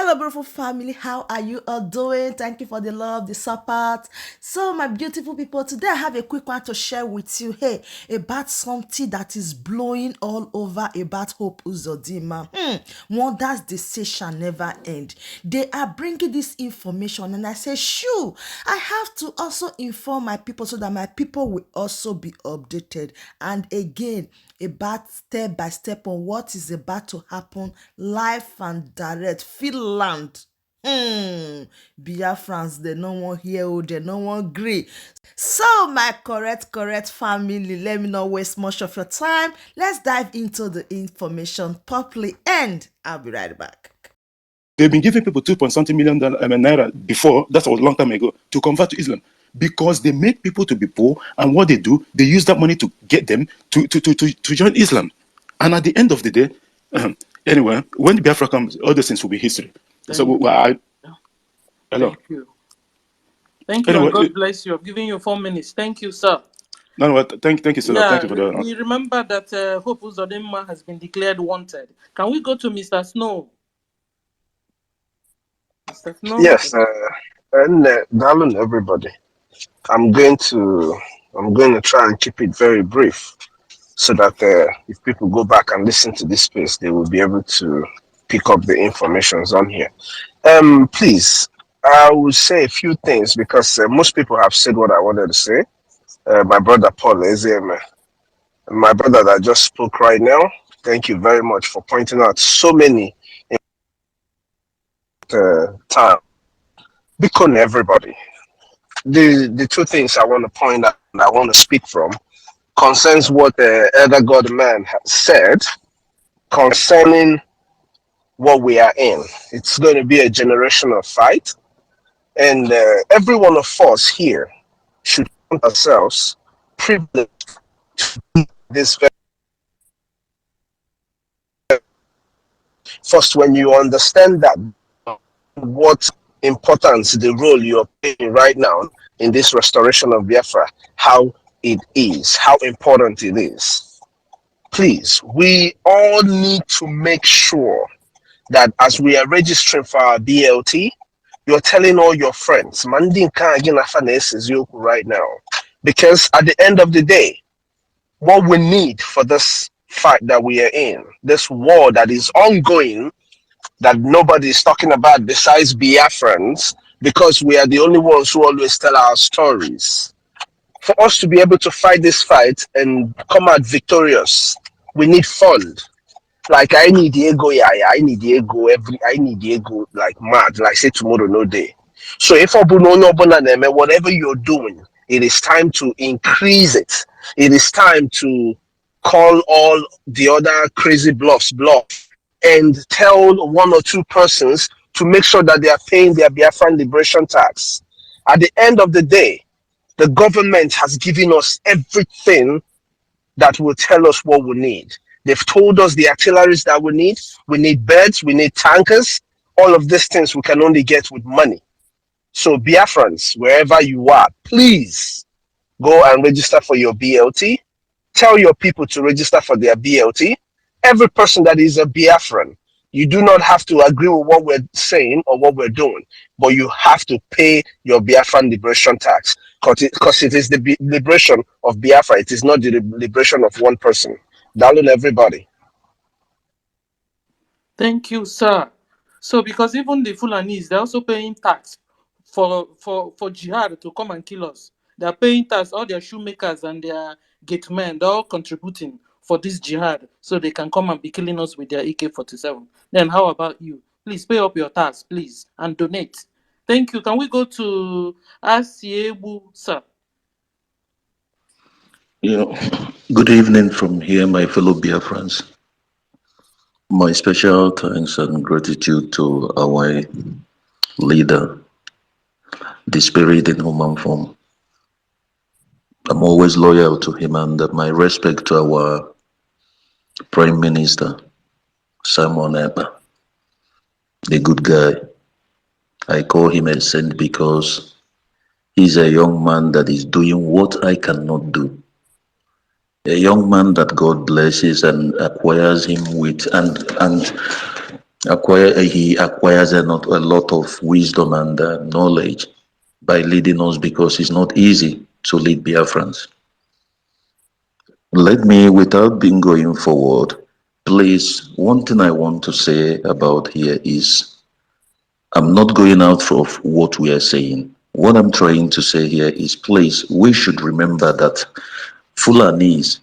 Hello, beautiful family. How are you all doing? Thank you for the love, the support. So, my beautiful people, today I have a quick one to share with you. Hey, about something that is blowing all over about Hope Uzodimma. Wonders they say shall never end. They are bringing this information, and I say, shoo, I have to also inform my people so that my people will also be updated. And again, about step by step on what is about to happen live and direct. Finland. Biafrans, they no one hear, oh, they no one agree. So, my correct family, let me not waste much of your time. Let's dive into the information properly, and I'll be right back. They've been giving people 2 point something million naira before, that was a long time ago, to convert to Islam because they make people to be poor, and what they do, they use that money to get them to join Islam. And at the end of the day, anyway, when Biafra comes, all those things will be history. Hello. Thank you. Thank you, anyway, and God bless you. I'm giving you 4 minutes. Thank you, sir. No, thank you, sir. Yeah, thank you for that. We remember that Hope Uzodimma has been declared wanted. Can we go to Mr. Snow? Mr. Snow? Yes, and darling, everybody. I'm going to try and keep it very brief, so that if people go back and listen to this space, they will be able to pick up the informations on here. Please, I will say a few things because most people have said what I wanted to say. My brother Paul Ezeme, my brother that just spoke right now, thank you very much for pointing out so many time. Because everybody, the two things I want to point out and I want to speak from concerns what the elder God man has said concerning what we are in. It's going to be a generational fight, and every one of us here should count ourselves privileged to be this very. First, when you understand that what importance the role you're playing right now in this restoration of Biafra, how it is, how important it is. Please, we all need to make sure that as we are registering for our BLT, you're telling all your friends, right now. Because at the end of the day, what we need for this fight that we are in, this war that is ongoing, that nobody is talking about besides Biafrans, because we are the only ones who always tell our stories. For us to be able to fight this fight and come out victorious, we need fund. Like I need the ego, I need the ego I need the ego like mad. Like say tomorrow no day. So if whatever you're doing, it is time to increase it. It is time to call all the other crazy bluff and tell one or two persons to make sure that they are paying their Biafran liberation tax. At the end of the day, the government has given us everything that will tell us what we need. They've told us the artilleries that we need beds, we need tankers. All of these things we can only get with money. So Biafrans, wherever you are, please go and register for your BLT. Tell your people to register for their BLT. Every person that is a Biafran, you do not have to agree with what we're saying or what we're doing, but you have to pay your Biafran liberation tax because it is the liberation of Biafra. It is not the liberation of one person. Darling, everybody. Thank you, sir. So, because even the Fulanis, they're also paying tax for jihad to come and kill us. They're paying tax, all their shoemakers and their gate men, they're all contributing for this jihad so they can come and be killing us with their AK-47. Then how about you? Please pay up your tax, please, and donate. Thank you. Can we go to Asiebu, sir? Good evening from here, my fellow Biafrans. My special thanks and gratitude to our leader, the spirit in human form. I'm always loyal to him, and my respect to our Prime Minister, Simon Epa, the good guy. I call him a saint because he's a young man that is doing what I cannot do. A young man that God blesses and acquires him with and He acquires a lot of wisdom and knowledge by leading us, because it's not easy to lead Biafrans. Let me, without being going forward, please, one thing I want to say about here is I'm not going out of what we are saying. What I'm trying to say here is, please, we should remember that Fulanis,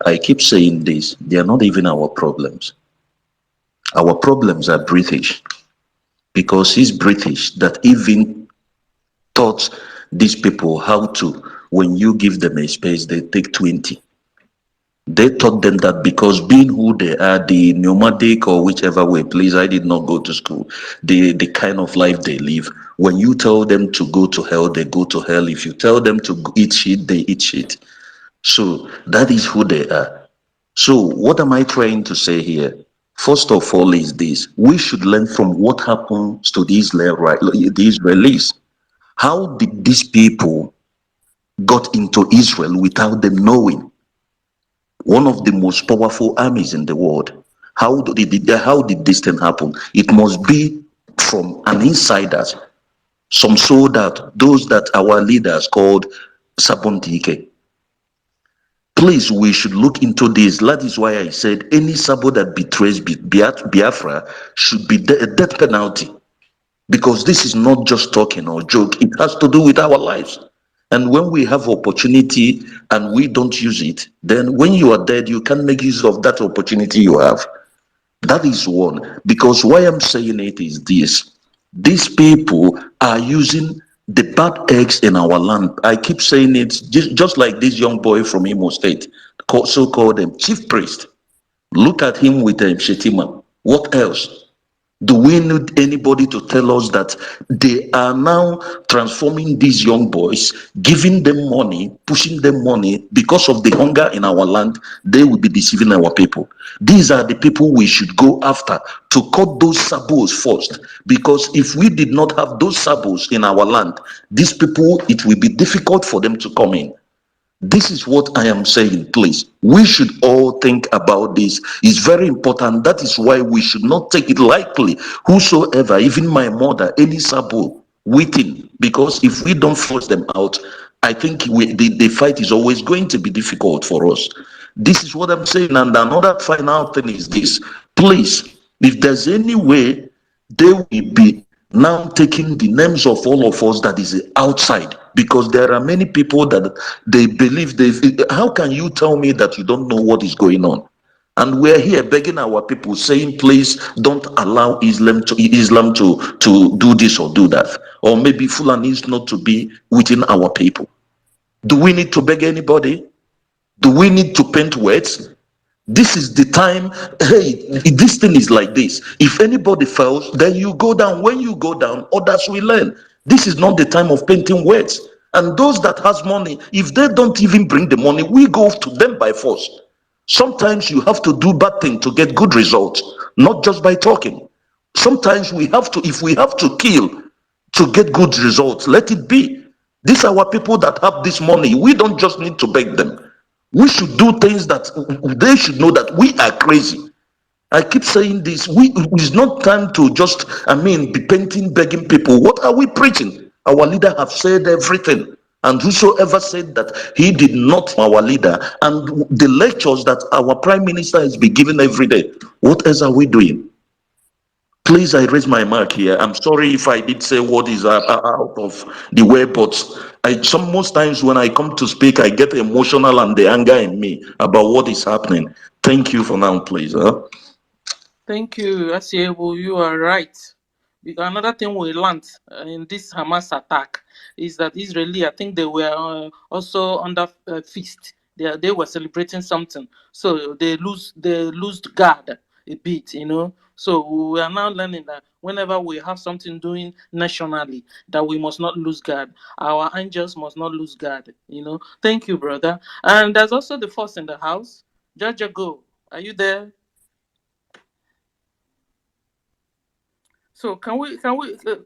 I keep saying this, they are not even our problems. Our problems are British, because it's British that even taught these people how to, when you give them a space, they take 20. They taught them that, because being who they are, the nomadic or whichever way, please, I did not go to school, the kind of life they live, when you tell them to go to hell, they go to hell. If you tell them to eat shit, they eat shit. So that is who they are. So what am I trying to say here? First of all is this: we should learn from what happens to the Israelis. How did these people got into Israel without them knowing? One of the most powerful armies in the world. How did this thing happen? It must be from an insider, some soldier, those that our leaders called Sabontike. Please, we should look into this. That is why I said any Sabo that betrays Biafra should be a death penalty, because this is not just talking or joke. It has to do with our lives. And when we have opportunity and we don't use it, then when you are dead, you can make use of that opportunity you have. That is one. Because why I'm saying it is this: these people are using the bad eggs in our land. I keep saying it, just like this young boy from Imo State, so called chief priest. Look at him with Shetima. What else? Do we need anybody to tell us that they are now transforming these young boys, giving them money, pushing them money because of the hunger in our land? They will be deceiving our people. These are the people we should go after to cut those sabos first. Because if we did not have those sabos in our land, these people, it will be difficult for them to come in. This is what I am saying, please. We should all think about this. It's very important. That is why we should not take it lightly. Whosoever, even my mother, any sabo, waiting. Because if we don't force them out, I think the fight is always going to be difficult for us. This is what I'm saying. And another final thing is this. Please, if there's any way they will be now taking the names of all of us that is outside, because there are many people that they believe how can you tell me that you don't know what is going on? And we're here begging our people, saying, please don't allow Islam to do this or do that, or maybe Fulani is not to be within our people. Do we need to beg anybody? Do we need to paint words? This is the time. Hey, this thing is like this. If anybody fails, then you go down. When you go down, others will learn. This is not the time of painting words. And those that has money, if they don't even bring the money, we go to them by force. Sometimes you have to do bad thing to get good results, not just by talking. Sometimes we have to, if we have to kill to get good results, let it be. These are our people that have this money. We don't just need to beg them. We should do things that they should know that we are crazy. I keep saying this. It's not time to just, be painting, begging people. What are we preaching? Our leader have said everything. And whosoever said that he did not, our leader, and the lectures that our prime minister has been giving every day, what else are we doing? Please, I raise my mark here. I'm sorry if I did say what is out of the way, but most times when I come to speak, I get emotional and the anger in me about what is happening. Thank you for now, please. Huh? Thank you, Asiebo. You are right. Because another thing we learned in this Hamas attack is that Israeli, I think they were also under feast. They were celebrating something, so they lose guard a bit, So we are now learning that whenever we have something doing nationally, that we must not lose guard. Our angels must not lose guard. Thank you, brother. And there's also the force in the house. Jaja, go. Are you there? So can we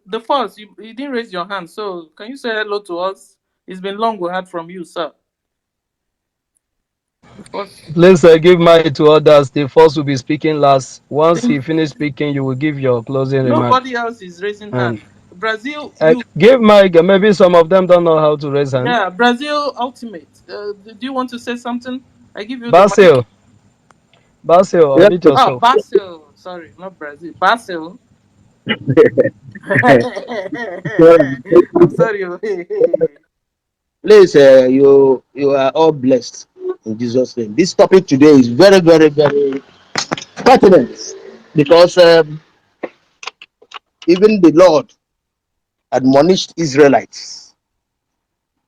the first you didn't raise your hand, so can you say hello to us? It's been long we heard from you, sir. First, Please give mic to others. The first will be speaking last. Once he finish speaking, you will give your closing remark. nobody else is raising And hand. Brazil, you, give mic. Maybe some of them don't know how to raise hand. yeah, Brazil ultimate. Do you want to say something? I give you the mic. Basil, Basil, Yeah. unmute Ah, yourself. Basil. Sorry, not Brazil. Basil. I'm sorry. Please, you are all blessed in Jesus' name. This topic today is very, very, very pertinent because even the Lord admonished Israelites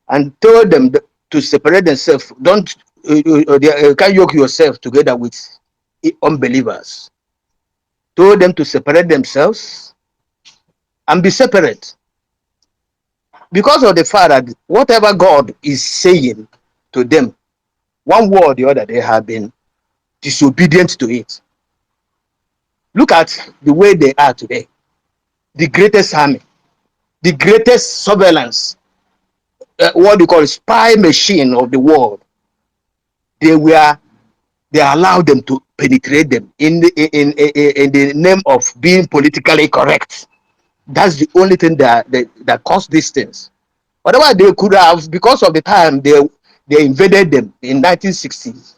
and told them to separate themselves. Don't can't yoke yourself together with unbelievers. Told them to separate themselves and be separate because of the fact that whatever God is saying to them, one way or the other, they have been disobedient to it. Look at the way they are today. The greatest army, the greatest surveillance, what do you call it, spy machine of the world. They were they allowed them to penetrate them in the name of being politically correct. That's the only thing that caused these things. Otherwise, they could have, because of the time they invaded them in 1960s.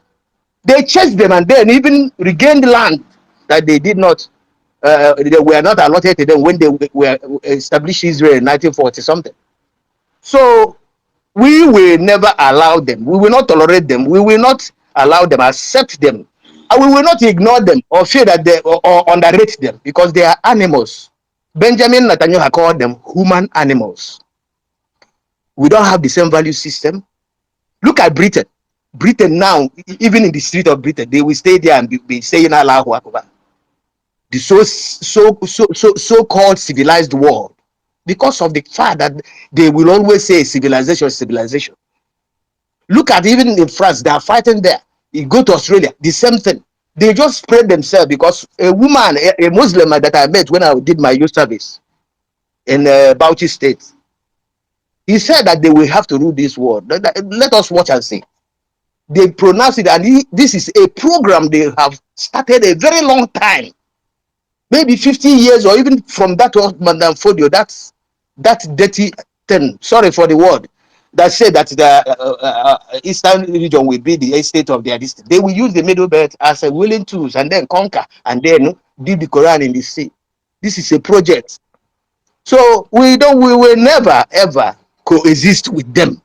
They chased them and then even regained land that they did not, they were not allotted to them when they were established Israel in 1940 something. So we will never allow them. We will not tolerate them. We will not allow them, accept them. And we will not ignore them or feel that they or underrate them because they are animals. Benjamin Netanyahu called them human animals. We don't have the same value system. Look at Britain. Britain now, even in the street of Britain, they will stay there and be saying Allahu Akbar. The so called civilized world, because of the fact that they will always say civilization, civilization. Look at even in France, they are fighting there. You go to Australia, the same thing. They just spread themselves because a woman, a Muslim that I met when I did my youth service in Bauchi State, he said that they will have to rule this world. Let us watch and see. They pronounce it, and this is a program they have started a very long time, maybe 50 years, or even from that of Madam Fodio, that dirty thing, sorry for the word, that said that the eastern region will be the estate of their district. They will use the middle belt as a willing tools and then conquer and then dip the Quran in the sea. This is a project. So we will never ever coexist with them,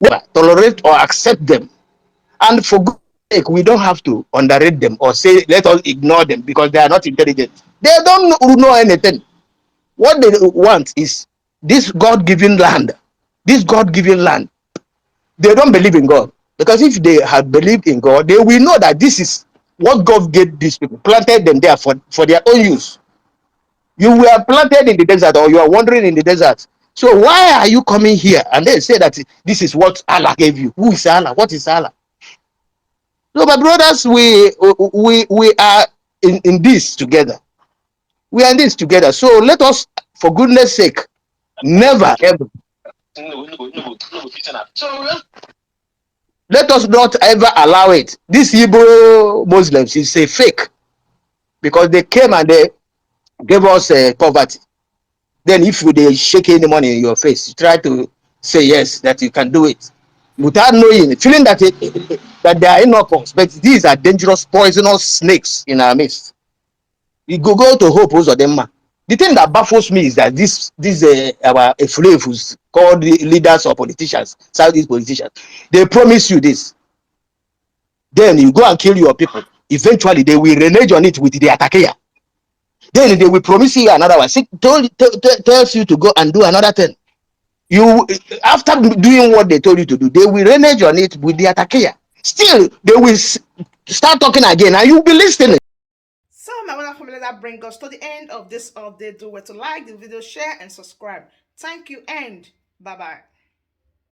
never tolerate or accept them. And for good sake, we don't have to underrate them or say let us ignore them because they are not intelligent. They don't know anything. What they want is this God-given land. This God-given land. They don't believe in God. Because if they had believed in God, they will know that this is what God gave these people, planted them there for their own use. You were planted in the desert or you are wandering in the desert. So why are you coming here? And they say that this is what Allah gave you. Who is Allah? What is Allah? So my brothers, we are in this together. We are in this together. So let us, for goodness sake, never ever let us not ever allow it. These Hebrew Muslims is a fake because they came and they gave us poverty. Then if they shake any money in your face, you try to say yes that you can do it without knowing, feeling that that they are innocent. But these are dangerous, poisonous snakes in our midst. You go to Hope Uzodimma. The thing that baffles me is that these our affiliates called leaders or politicians, Southeast politicians, they promise you this. Then you go and kill your people. Eventually, they will renege on it with the attacker. Then they will promise you another one. Tells you to go and do another thing. You, after doing what they told you to do, they will renege on it with the attacker. Still, they will start talking again, and you'll be listening. So, my wonderful family, that brings us to the end of this update. Do well to like the video, share, and subscribe. Thank you, and bye bye.